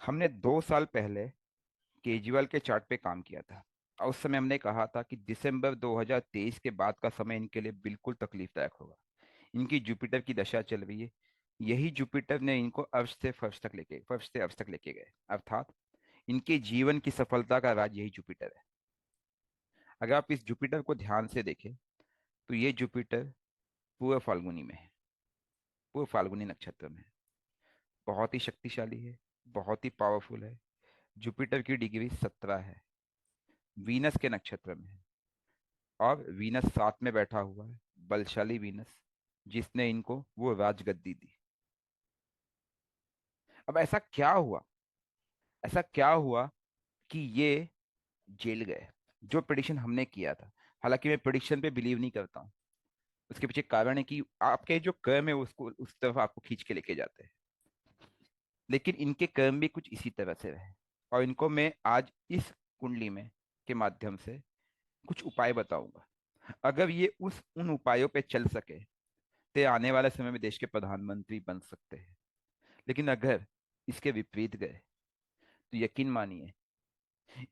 हमने 2 साल पहले केजरीवाल के चार्ट पे काम किया था और उस समय हमने कहा था कि दिसंबर 2023 के बाद का समय इनके लिए बिल्कुल तकलीफदायक होगा। इनकी जुपिटर की दशा चल रही है। यही जुपिटर ने इनको फर्श से अर्श तक लेके गए, अर्थात इनके जीवन की सफलता का राज यही जुपिटर है। अगर आप इस जुपिटर को ध्यान से देखें तो ये जुपिटर पूर्व फाल्गुनी में है, पूर्व फाल्गुनी नक्षत्र में है। बहुत ही शक्तिशाली है, बहुत ही पावरफुल है। जुपिटर की डिग्री 17 है, वीनस के नक्षत्र में है और वीनस साथ में बैठा हुआ है, बलशाली वीनस, जिसने इनको वो राजगद्दी दी। अब ऐसा क्या हुआ कि ये जेल गए, जो प्रिडिक्शन हमने किया था। हालांकि मैं प्रिडिक्शन पे बिलीव नहीं करता हूँ। उसके पीछे कारण है कि आपके जो कर्म है उसको उस तरफ आपको खींच के लेके जाते हैं। लेकिन इनके कर्म भी कुछ इसी तरह से रहे और इनको मैं आज इस कुंडली में के माध्यम से कुछ उपाय बताऊंगा। अगर ये उस उन उपायों पे चल सके तो आने वाले समय में देश के प्रधानमंत्री बन सकते हैं। लेकिन अगर इसके विपरीत गए तो यकीन मानिए,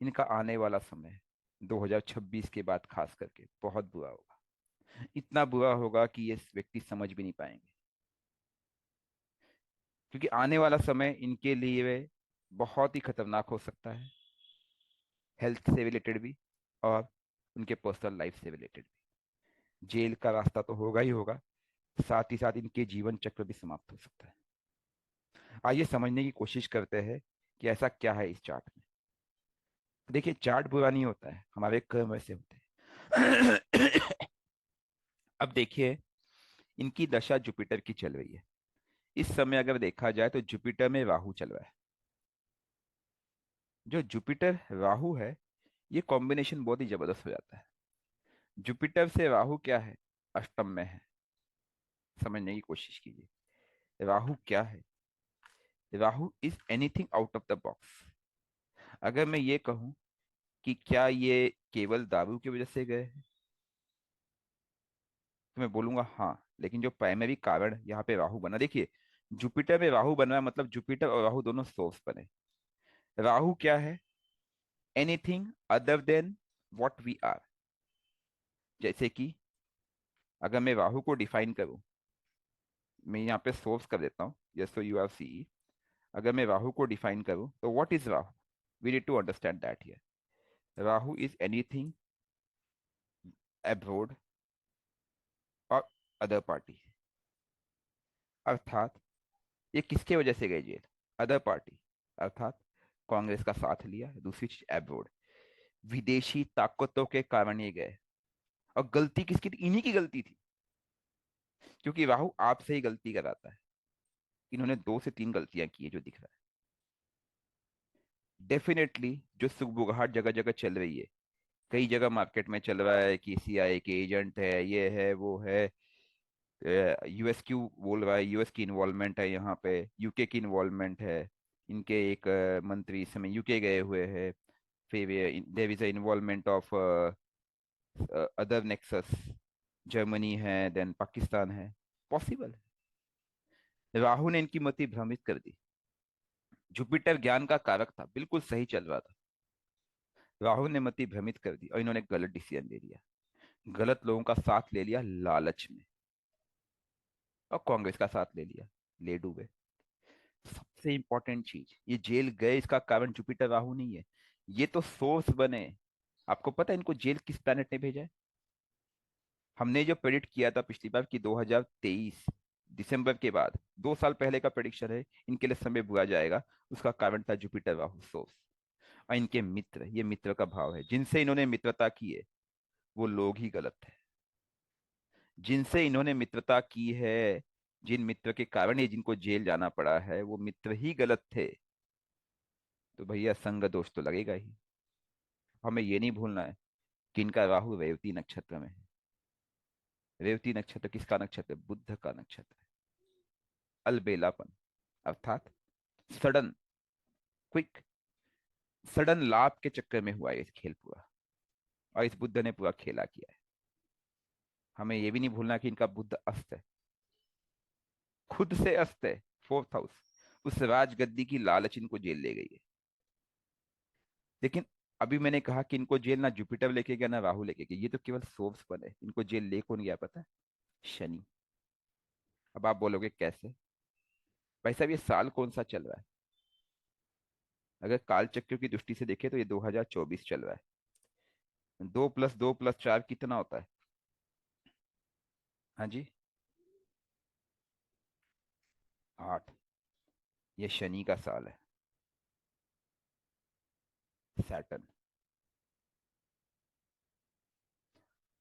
इनका आने वाला समय 2026 के बाद खास करके बहुत बुरा होगा। इतना बुरा होगा कि ये व्यक्ति समझ भी नहीं पाएंगे, क्योंकि आने वाला समय इनके लिए बहुत ही खतरनाक हो सकता है, हेल्थ से रिलेटेड भी और उनके पर्सनल लाइफ से रिलेटेड भी। जेल का रास्ता तो होगा ही होगा, साथ ही साथ इनके जीवन चक्र भी समाप्त हो सकता है। आइए समझने की कोशिश करते हैं कि ऐसा क्या है इस चार्ट में। देखिए, चार्ट बुरा नहीं होता है, हमारे कर्म वैसे होते हैं। अब देखिए, इनकी दशा जुपिटर की चल रही है। इस समय अगर देखा जाए तो जुपिटर में राहु चल रहा है। जो जुपिटर राहु है, ये कॉम्बिनेशन बहुत ही जबरदस्त हो जाता है। जुपिटर से राहु क्या है, अष्टम में है। समझने की कोशिश कीजिए, राहु क्या है। Rahu is anything out of the box. अगर मैं ये कहूं कि क्या ये केवल दारू की वजह से गए हैं, तो मैं बोलूंगा हाँ। लेकिन जो प्राइमरी कारण यहाँ पे राहु बना, देखिए, जुपिटर में राहु बना मतलब जुपिटर और राहु दोनों सोर्स बने। राहु क्या है, anything other than what we are. जैसे कि अगर मैं राहु को डिफाइन करूं, मैं यहाँ पे सोर्स कर देता हूँ, just so you are see. अगर मैं राहु को डिफाइन करूं तो what is Rahu, we need to understand that here. Rahu is anything abroad और अदर पार्टी। अर्थात ये किसके वजह से गए जेल, अदर पार्टी, अर्थात कांग्रेस का साथ लिया। दूसरी चीज एब्रोड, विदेशी ताकतों के कारण ये गए। और गलती किसकी थी, इन्हीं की गलती थी, क्योंकि राहु आपसे ही गलती कराता है। इन्होंने 2 से 3 गलतियां की है जो दिख रहा है। डेफिनेटली जो सुगबुगाहट जगह जगह चल रही है, कई जगह मार्केट में चल रहा है कि सीआईए के एजेंट है, ये है वो है। यूएस क्यों बोल रहा है, यूएस की इन्वॉल्वमेंट है यहाँ पे, यूके की इन्वॉल्वमेंट है। इनके एक मंत्री इस समय यूके गए हुए हैं। फिर there is a involvement of other nexus, Germany है, देन पाकिस्तान है। पॉसिबल है राहु ने इनकी मति भ्रमित कर दी। जुपिटर ज्ञान का कारक था, बिल्कुल सही चल रहा था। राहु ने मति भ्रमित कर दी और इन्होंने गलत डिसीजन ले लिया, गलत लोगों का साथ ले लिया लालच में, और कांग्रेस का साथ ले लिया, ले डूबे। सबसे इंपॉर्टेंट चीज, ये जेल गए इसका कारण जुपिटर राहु नहीं है, ये तो सोर्स बने। आपको पता है इनको जेल किस प्लैनेट ने भेजा है? हमने जो प्रेडिक्ट किया था पिछली बार कि 2023 दिसंबर के बाद, 2 साल पहले का प्रेडिक्शन है, इनके लिए समय बुआ जाएगा। उसका कारण था जुपिटर राहु सोर्स। और इनके मित्र, ये मित्र का भाव है, जिनसे इन्होंने मित्रता की है वो लोग ही गलत है। जिनसे इन्होंने मित्रता की है, जिन मित्र के कारण ये जिनको जेल जाना पड़ा है, वो मित्र ही गलत थे। तो भैया संग दोष तो लगेगा ही। हमें ये नहीं भूलना है कि इनका राहु रेवती नक्षत्र में है। रेवती नक्षत्र किसका नक्षत्र है? बुद्ध का नक्षत्र है। अलबेलापन, अर्थात सडन, क्विक, सडन लाभ के चक्कर में हुआ है ये खेल पूरा। और इस बुद्ध ने पूरा खेला किया है। हमें ये भी नहीं भूलना कि इनका बुद्ध अस्त है, खुद से अस्त है, 4th हाउस। उस राजगद्दी की लालच इनको जेल ले गई है। लेकिन अभी मैंने कहा कि इनको जेल ना जुपिटर लेके गया ना राहु लेके गया, ये तो केवल सोर्स पर है। इनको जेल ले कौन गया पता है? शनि। अब आप बोलोगे कैसे? भाई साहब, ये साल कौन सा चल रहा है? अगर काल चक्र की दृष्टि से देखें तो ये 2024 चल रहा है। 2+2+4 कितना होता है? हाँ जी, 8। ये शनि का साल है। सैटर्न।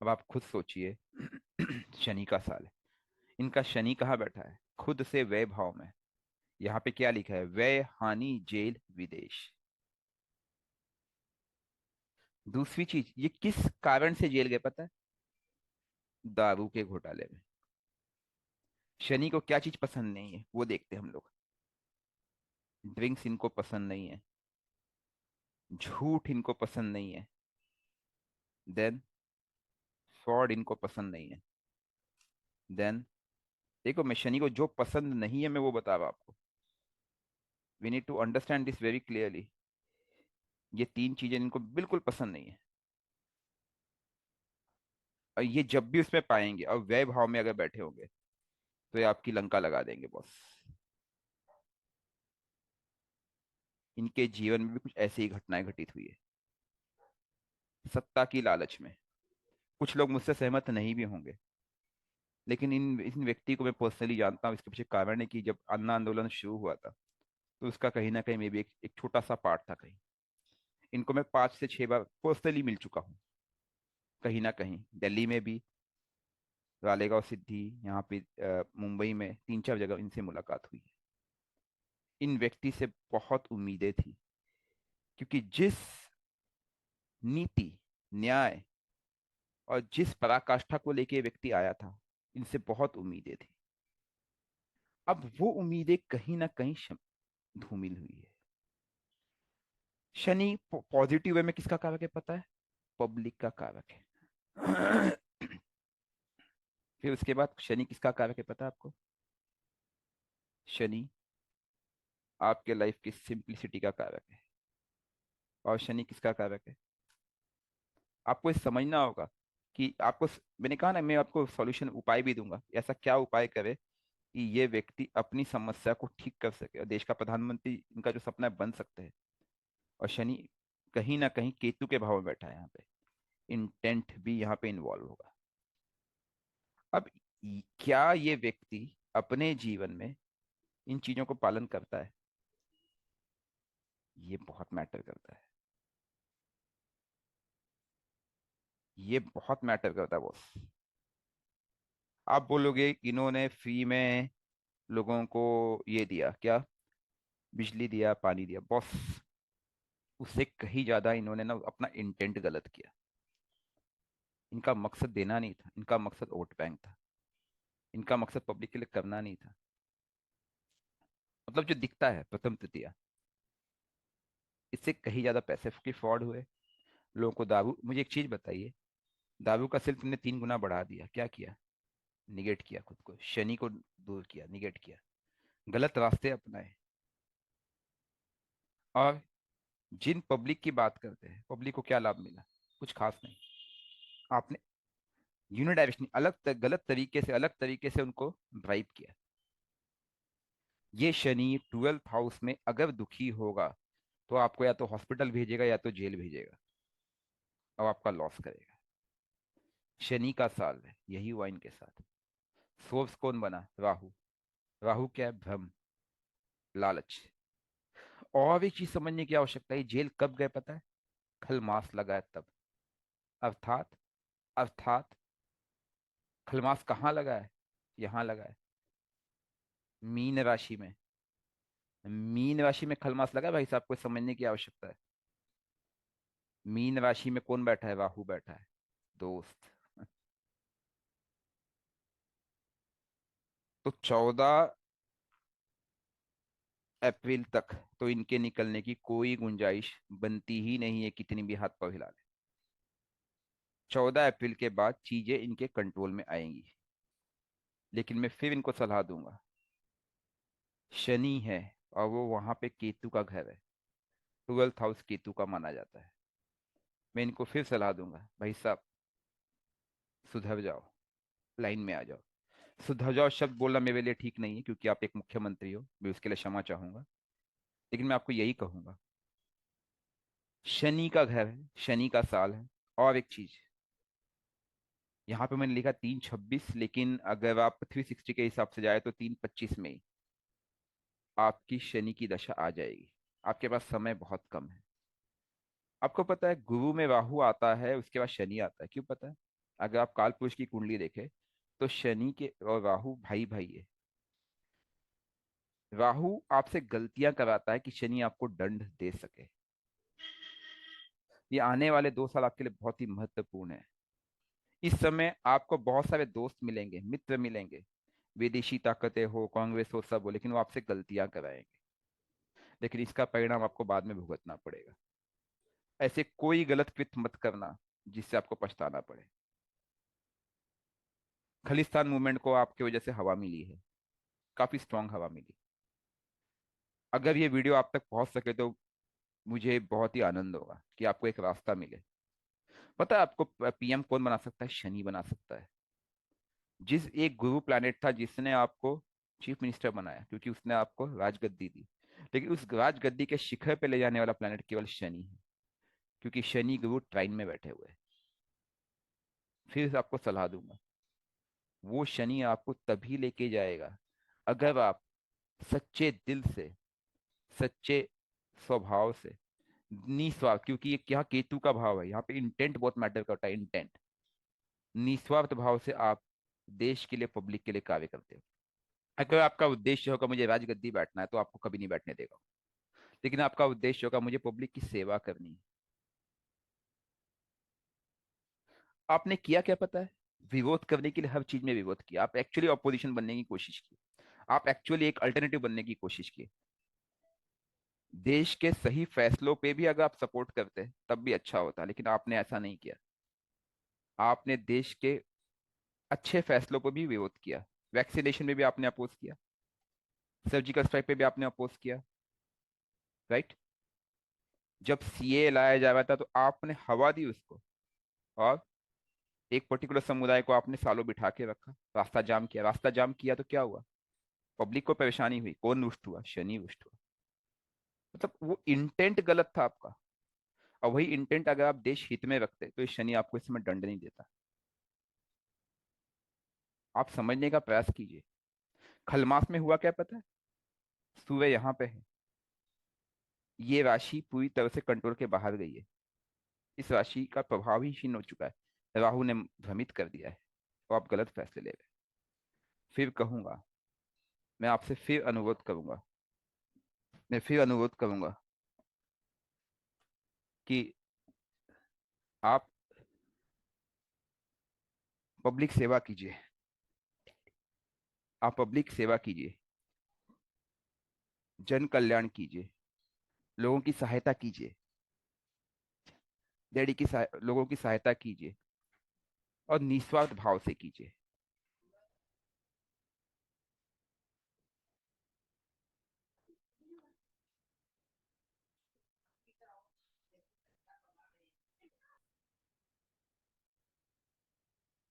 अब आप खुद सोचिए। शनि का साल है। इनका शनि कहाँ बैठा है? खुद से व्यय भाव में। यहाँ पे क्या लिखा है? व्यय, हानि, जेल, विदेश। दूसरी चीज, ये किस कारण से जेल गए पता है? दारू के घोटाले में। शनि को क्या चीज पसंद नहीं है वो देखते हैं हम लोग। ड्रिंक्स इनको पसंद नहीं है। झूठ इनको पसंद नहीं है। देन फ्रॉड इनको पसंद नहीं है। देन देखो, मैं शनि को जो पसंद नहीं है मैं वो बता रहा हूं आपको। We need to understand this very clearly. ये तीन चीजें इनको बिल्कुल पसंद नहीं है। और ये जब भी उसमें पाएंगे और व्यय भाव में अगर बैठे होंगे तो ये आपकी लंका लगा देंगे बॉस। इनके जीवन में भी कुछ ऐसी ही घटनाएं घटित हुई है। सत्ता की लालच में। कुछ लोग मुझसे सहमत नहीं भी होंगे, लेकिन इन व्यक्ति को मैं पर्सनली जानता हूँ। इसके पीछे कारण है कि जब अन्ना आंदोलन शुरू हुआ था तो उसका कहीं ना कहीं में भी एक छोटा सा पार्ट था कहीं। इनको मैं 5 से 6 बार पर्सनली मिल चुका हूँ। कहीं ना कहीं दिल्ली में भी, रालेगांव सिद्धि, यहाँ पे मुंबई में 3 4 जगह इनसे मुलाकात हुई है। इन व्यक्ति से बहुत उम्मीदें थी, क्योंकि जिस नीति, न्याय और जिस पराकाष्ठा को लेके ये व्यक्ति आया था, इनसे बहुत उम्मीदें थी। अब वो उम्मीदें कहीं ना कहीं धूमिल हुई है। शनि पॉजिटिव वे में किसका कारक है पता है? पब्लिक का कारक है। फिर उसके बाद शनि किसका कारक है पता है आपको? शनि आपके लाइफ की सिंप्लिसिटी का कारक है। और शनि किसका कारक है? आपको ये समझना होगा कि आपको मैंने कहा ना, मैं आपको सॉल्यूशन उपाय भी दूंगा। ऐसा क्या उपाय करे कि ये व्यक्ति अपनी समस्या को ठीक कर सके और देश का प्रधानमंत्री इनका जो सपना है बन सकते हैं। और शनि कहीं ना कहीं केतु के भाव में बैठा है यहाँ पे। इंटेंट भी यहाँ पे इन्वॉल्व होगा। अब क्या ये व्यक्ति अपने जीवन में इन चीजों को पालन करता है? ये बहुत मैटर करता है। ये बहुत मैटर करता है बॉस। आप बोलोगे कि इन्होंने फ्री में लोगों को ये दिया क्या? बिजली दिया, पानी दिया बॉस। उससे कहीं ज्यादा इन्होंने ना अपना इंटेंट गलत किया। इनका मकसद देना नहीं था, इनका मकसद वोट बैंक था। इनका मकसद पब्लिक के लिए करना नहीं था। मतलब जो दिखता है प्रथम तृतीया, इससे कहीं ज्यादा पैसे की फ्रॉड हुए। लोगों को दारू, मुझे एक चीज बताइए, दारू का सेल तुमने 3 गुना बढ़ा दिया, क्या किया? निगेट किया खुद को, शनि को दूर किया, निगेट किया, गलत रास्ते अपनाए। और जिन पब्लिक की बात करते हैं, पब्लिक को क्या लाभ मिला? कुछ खास नहीं। आपने यूनिडायरेक्शनली गलत तरीके से, अलग तरीके से उनको ड्राइव किया। ये शनि 12th हाउस में अगर दुखी होगा तो आपको या तो हॉस्पिटल भेजेगा या तो जेल भेजेगा, और आपका लॉस करेगा। शनि का साल है, यही हुआ इनके साथ। सोर्स कौन बना? राहु। राहु क्या है? भ्रम, लालच। और एक चीज समझने की आवश्यकता है, जेल कब गए पता है? खलमास लगा है तब। अर्थात, अर्थात खलमास कहाँ लगा है? यहाँ लगा है, मीन राशि में। मीन राशि में खलमास लगा है भाई साहब, को समझने की आवश्यकता है। मीन राशि में कौन बैठा है? राहु बैठा है दोस्त। तो 14 अप्रैल तक तो इनके निकलने की कोई गुंजाइश बनती ही नहीं है, कितनी भी हाथ पांव हिला ले। 14 अप्रैल के बाद चीजें इनके कंट्रोल में आएंगी। लेकिन मैं फिर इनको सलाह दूंगा, शनि है, और वो वहां पे केतु का घर है। 12th हाउस केतु का माना जाता है। मैं इनको फिर सलाह दूंगा, भाई साहब सुधर जाओ, लाइन में आ जाओ। सुधर जाओ शब्द बोलना मेरे लिए ठीक नहीं है, क्योंकि आप एक मुख्यमंत्री हो, मैं उसके लिए क्षमा चाहूंगा। लेकिन मैं आपको यही कहूंगा, शनि का घर है, शनि का साल है। और एक चीज, यहाँ पे मैंने लिखा 3/26, लेकिन अगर आप 360 के हिसाब से जाए तो 3/25 में ही आपकी शनि की दशा आ जाएगी। आपके पास समय बहुत कम है। आपको पता है गुरु में राहु आता है, उसके बाद शनि आता है, क्यों पता है? अगर आप काल पुरुष की कुंडली देखें तो शनि के और राहु भाई भाई है। राहु आपसे गलतियां कराता है कि शनि आपको दंड दे सके। ये आने वाले 2 साल आपके लिए बहुत ही महत्वपूर्ण है। इस समय आपको बहुत सारे दोस्त मिलेंगे, मित्र मिलेंगे, विदेशी ताकतें हो, कांग्रेस हो, सब हो, लेकिन वो आपसे गलतियां कराएंगे। लेकिन इसका परिणाम आपको बाद में भुगतना पड़ेगा। ऐसे कोई गलत कृत्य मत करना जिससे आपको पछताना पड़े। खालिस्तान मूवमेंट को आपकी वजह से हवा मिली है, काफी स्ट्रांग हवा मिली। अगर ये वीडियो आप तक पहुंच सके तो मुझे बहुत ही आनंद होगा कि आपको एक रास्ता मिले। पता है आपको पीएम कौन बना सकता है? शनि बना सकता है। जिस एक गुरु प्लैनेट था जिसने आपको चीफ मिनिस्टर बनाया, क्योंकि उसने आपको राजगद्दी दी, लेकिन उस राजगद्दी के शिखर पे ले जाने वाला प्लैनेट केवल शनि है, क्योंकि शनि गुरु ट्राइन में बैठे हुए हैं। फिर आपको सलाह दूंगा, वो शनि आपको तभी लेके जाएगा अगर आप सच्चे दिल से, सच्चे स्वभाव से, निस्वार्थ, क्योंकि ये क्या केतु का भाव है, यहाँ पे इंटेंट बहुत मैटर करता है, इंटेंट। निस्वार्थ भाव से आप देश के लिए, पब्लिक के लिए कार्य करते हो। अगर आपका उद्देश्य होगा मुझे राजगद्दी बैठना है तो आपको कभी नहीं बैठने देगा। लेकिन आपका उद्देश्य होगा मुझे पब्लिक की सेवा करनी है। आपने किया क्या पता है? विरोध करने के लिए हर चीज में विरोध किया। आप एक्चुअली ऑपोजिशन बनने की कोशिश की। आप एक्चुअली एक अल्टरनेटिव बनने की कोशिश की। देश के सही फैसलों पे भी अगर आप सपोर्ट करते तब भी अच्छा होता, लेकिन आपने ऐसा नहीं किया। आपने देश के अच्छे फैसलों पर भी विरोध किया। वैक्सीनेशन में भी आपने अपोज किया, सर्जिकल स्ट्राइक पे भी आपने अपोज किया, राइट? जब सीए लाया जा रहा था तो आपने हवा दी उसको, और एक पर्टिकुलर समुदाय को आपने सालों बिठा के रखा, रास्ता जाम किया। रास्ता जाम किया तो क्या हुआ? पब्लिक को परेशानी हुई। कौन रुष्ट हुआ? शनि रुष्ट हुआ। मतलब वो इंटेंट गलत था आपका। और वही इंटेंट अगर आप देश हित में रखते तो ये शनि आपको इस समय दंड नहीं देता। आप समझने का प्रयास कीजिए। खलमास में हुआ क्या पता है? सूर्य यहाँ पे है, ये राशि पूरी तरह से कंट्रोल के बाहर गई है। इस राशि का प्रभाव ही क्षीण हो चुका है, राहु ने भ्रमित कर दिया है, तो आप गलत फैसले ले रहे। फिर कहूंगा, मैं आपसे फिर अनुरोध करूंगा, मैं फिर अनुरोध करूंगा कि आप पब्लिक सेवा कीजिए। आप पब्लिक सेवा कीजिए, जन कल्याण कीजिए, लोगों की सहायता कीजिए, लोगों की सहायता कीजिए, और निस्वार्थ भाव से कीजिए।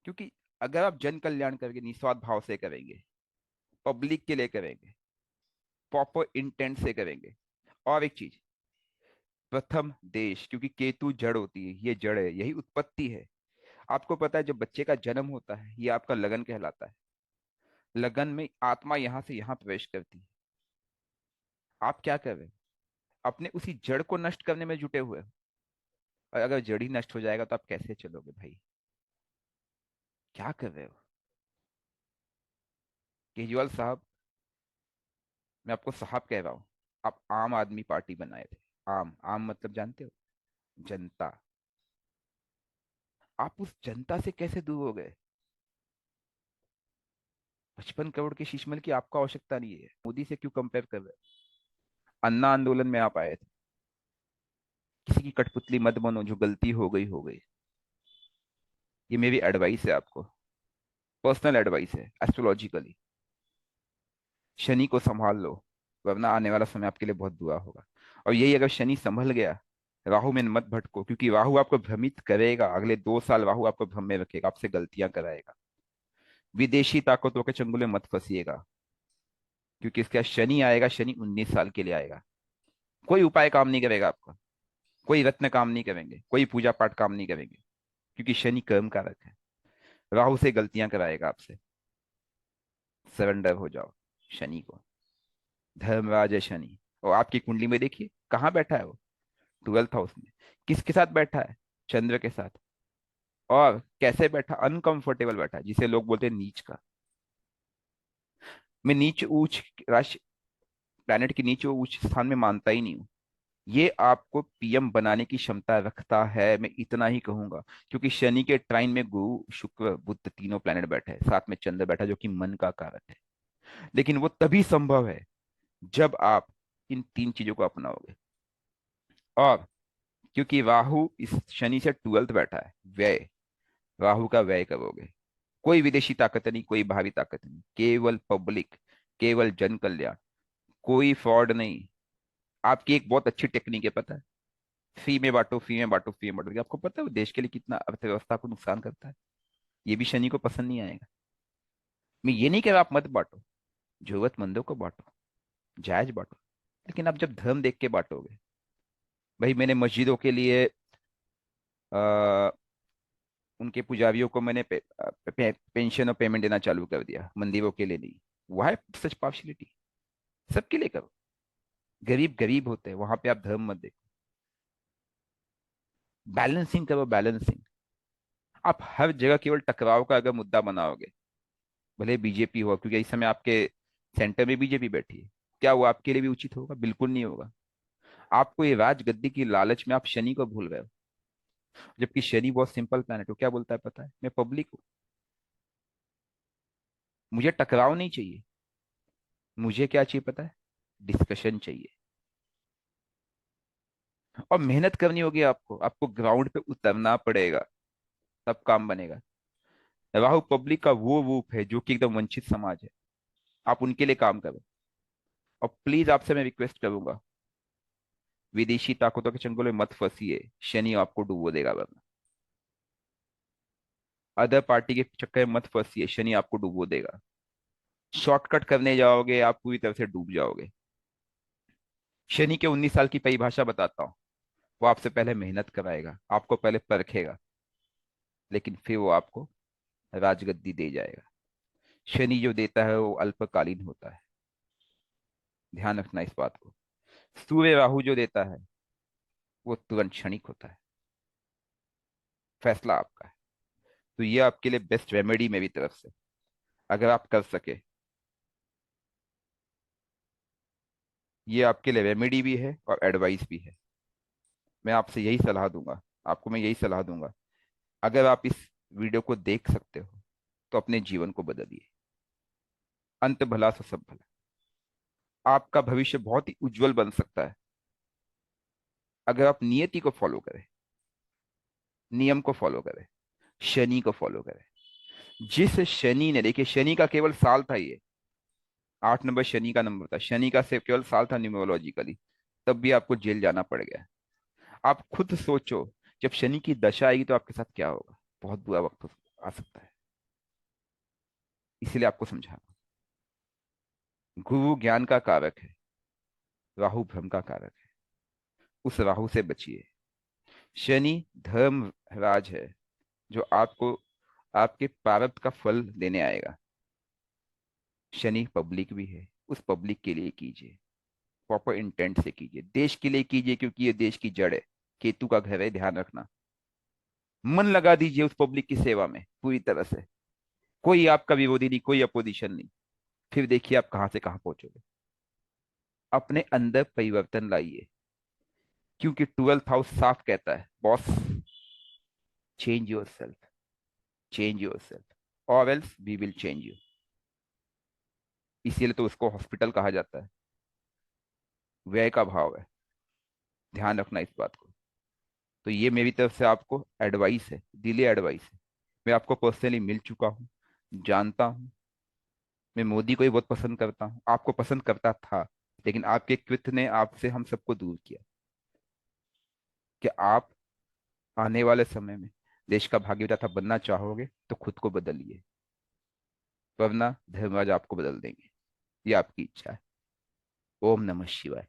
क्योंकि अगर आप जन कल्याण करके निस्वार्थ भाव से करेंगे, पब्लिक के लिए करेंगे, प्रॉपर इंटेंट से करेंगे। और एक चीज, प्रथम देश, क्योंकि केतु जड़ होती है, ये जड़ है, यही उत्पत्ति है। आपको पता है जब बच्चे का जन्म होता है ये आपका लगन कहलाता है। लगन में आत्मा यहाँ से यहाँ प्रवेश करती है। आप क्या कर रहे हैं? अपने उसी जड़ को नष्ट करने में जुटे हुए हो। और अगर जड़ ही नष्ट हो जाएगा तो आप कैसे चलोगे भाई? क्या कर रहे हो? केजरीवाल साहब, मैं आपको साहब कह रहा हूँ। आप आम आदमी पार्टी बनाए थे। आम आम मतलब जानते हो? जनता। आप उस जनता से कैसे दूर हो गए? 55 करोड़ के शीशमहल की आपको आवश्यकता नहीं है। मोदी से क्यों कंपेयर कर रहे हैं? अन्ना आंदोलन में आप आए थे। किसी की कठपुतली मत बनो, जो गलती हो गई हो गई। ये मेरी एडवाइस है आपको, पर्सनल एडवाइस है एस्ट्रोलॉजिकली। शनि को संभाल लो, वरना आने वाला समय आपके लिए बहुत बुरा होगा। और यही अगर शनि संभल गया, राहु में मत भटको, क्योंकि राहु आपको भ्रमित करेगा। अगले 2 साल राहु आपको भ्रम में रखेगा, आपसे गलतियां कराएगा। विदेशी ताकतों के चंगुल में मत फंसिएगा, क्योंकि इसके बाद शनि आएगा। शनि 19 साल के लिए आएगा। कोई उपाय काम नहीं करेगा आपका, कोई रत्न काम नहीं करेंगे, कोई पूजा पाठ काम नहीं करेंगे, क्योंकि शनि कर्म कारक है। राहु से गलतियां कराएगा आपसे। सरेंडर हो जाओ शनि को। धर्मराज है शनि। और आपकी कुंडली में देखिए कहाँ बैठा है वो, 12th हाउस में। किसके साथ बैठा है? चंद्र के साथ। और कैसे बैठा? अनकंफर्टेबल बैठा है, जिसे लोग बोलते हैं नीच का। मैं नीच ऊंच राशि, प्लैनेट की नीच और ऊंच स्थान में मानता ही नहीं हूँ। ये आपको पीएम बनाने की क्षमता रखता है, मैं इतना ही कहूंगा। क्योंकि शनि के ट्राइन में गुरु शुक्र बुध तीनों प्लैनेट बैठे हैं, साथ में चंद्र बैठा है, जो कि मन का कारक है। लेकिन वो तभी संभव है जब आप इन 3 चीजों को अपनाओगे। और क्योंकि राहु इस शनि से 12th बैठा है, व्यय, राहु का व्यय करोगे। कोई विदेशी ताकत नहीं, कोई बाहरी ताकत नहीं, केवल पब्लिक, केवल जन कल्याण, कोई फ्रॉड नहीं। आपकी एक बहुत अच्छी टेक्निक है, पता है? फ्री में बांटो, फ्री में बांटो, फ्री में बांटो। आपको पता है वो देश के लिए कितना अर्थव्यवस्था को नुकसान करता है? ये भी शनि को पसंद नहीं आएगा। मैं ये नहीं कह रहा आप मत बांटो, जरूरतमंदों को बांटो, जायज बांटो। लेकिन आप जब धर्म देख के बांटोगे, भाई मैंने मस्जिदों के लिए आ, उनके पुजारियों को मैंने पेंशन और पेमेंट देना चालू कर दिया, मंदिरों के लिए नहीं। वाई सच पार्शलिटी? सबके लिए करो। गरीब गरीब होते हैं, वहां पे आप धर्म मत देखो। बैलेंसिंग करो, बैलेंसिंग। आप हर जगह केवल टकराव का अगर मुद्दा बनाओगे, भले बीजेपी हो, क्योंकि इस समय आपके सेंटर में बीजेपी बैठी है, क्या वो आपके लिए भी उचित होगा? बिल्कुल नहीं होगा। आपको ये राजगद्दी की लालच में आप शनि को भूल गए हो। जबकि शनि बहुत सिंपल प्लैनेट हो, क्या बोलता है पता है? मैं पब्लिक हूँ, मुझे टकराव नहीं चाहिए। मुझे क्या चाहिए पता है? डिस्कशन चाहिए। और मेहनत करनी होगी आपको, आपको ग्राउंड पे उतरना पड़ेगा, तब काम बनेगा। राहु पब्लिक का वो रूप है जो कि एकदम वंचित समाज है। आप उनके लिए काम करो। और प्लीज आपसे मैं रिक्वेस्ट करूंगा, विदेशी ताकतों के चंगुल में मत फंसिए, शनि आपको डुबो देगा वरना। अदर पार्टी के चक्कर में मत फंसिए, शनि आपको डुबो देगा। शॉर्टकट करने जाओगे, आप पूरी तरह से डूब जाओगे। शनि के 19 साल की परिभाषा बताता हूँ। वो आपसे पहले मेहनत कराएगा, आपको पहले परखेगा, लेकिन फिर वो आपको राजगद्दी दे जाएगा। शनि जो देता है वो अल्पकालीन होता है, ध्यान रखना इस बात को। सूर्य राहु जो देता है वो तुरंत क्षणिक होता है। फैसला आपका है। तो ये आपके लिए बेस्ट रेमेडी मेरी तरफ से, अगर आप कर सके। ये आपके लिए रेमेडी भी है और एडवाइस भी है। मैं आपसे यही सलाह दूंगा, आपको मैं यही सलाह दूंगा। अगर आप इस वीडियो को देख सकते हो तो अपने जीवन को बदलिए। अंत भला तो सब भला। आपका भविष्य बहुत ही उज्जवल बन सकता है अगर आप नियति को फॉलो करें, नियम को फॉलो करें, शनि को फॉलो करें। जिस शनि ने, देखिए शनि का केवल साल था ये, 8 नंबर शनि का नंबर था। शनि का सिर्फ केवल साल था न्यूमरोलॉजिकली, तब भी आपको जेल जाना पड़ गया। आप खुद सोचो, जब शनि की दशा आएगी तो आपके साथ क्या होगा? बहुत बुरा वक्त आ सकता है। इसीलिए आपको समझा, गुरु ज्ञान का कारक है, राहु भ्रम का कारक है। उस राहु से बचिए। शनि धर्म राज है, जो आपको आपके प्रारब्ध का फल देने आएगा। शनि पब्लिक भी है, उस पब्लिक के लिए कीजिए, प्रॉपर इंटेंट से कीजिए, देश के लिए कीजिए, क्योंकि ये देश की जड़ है, केतु का घर है, ध्यान रखना। मन लगा दीजिए उस पब्लिक की सेवा में पूरी तरह से। कोई आपका विरोधी नहीं, कोई अपोजिशन नहीं। फिर देखिए आप कहां से कहां पहुंचोगे। अपने अंदर परिवर्तन लाइए, क्योंकि 12th हाउस साफ कहता है, boss, change yourself, change yourself और else we will change you. इसीलिए तो उसको हॉस्पिटल कहा जाता है। व्यय का भाव है, ध्यान रखना इस बात को। तो ये मेरी तरफ से आपको एडवाइस है, दिली एडवाइस है। मैं आपको पर्सनली मिल चुका हूँ, जानता हूँ। मैं मोदी को ही बहुत पसंद करता हूँ, आपको पसंद करता था, लेकिन आपके कृत्य ने आपसे हम सबको दूर किया। कि आप आने वाले समय में देश का भाग्य विधाता बनना चाहोगे तो खुद को बदलिए, वरना धर्मराज आपको बदल देंगे। ये आपकी इच्छा है। ओम नमः शिवाय।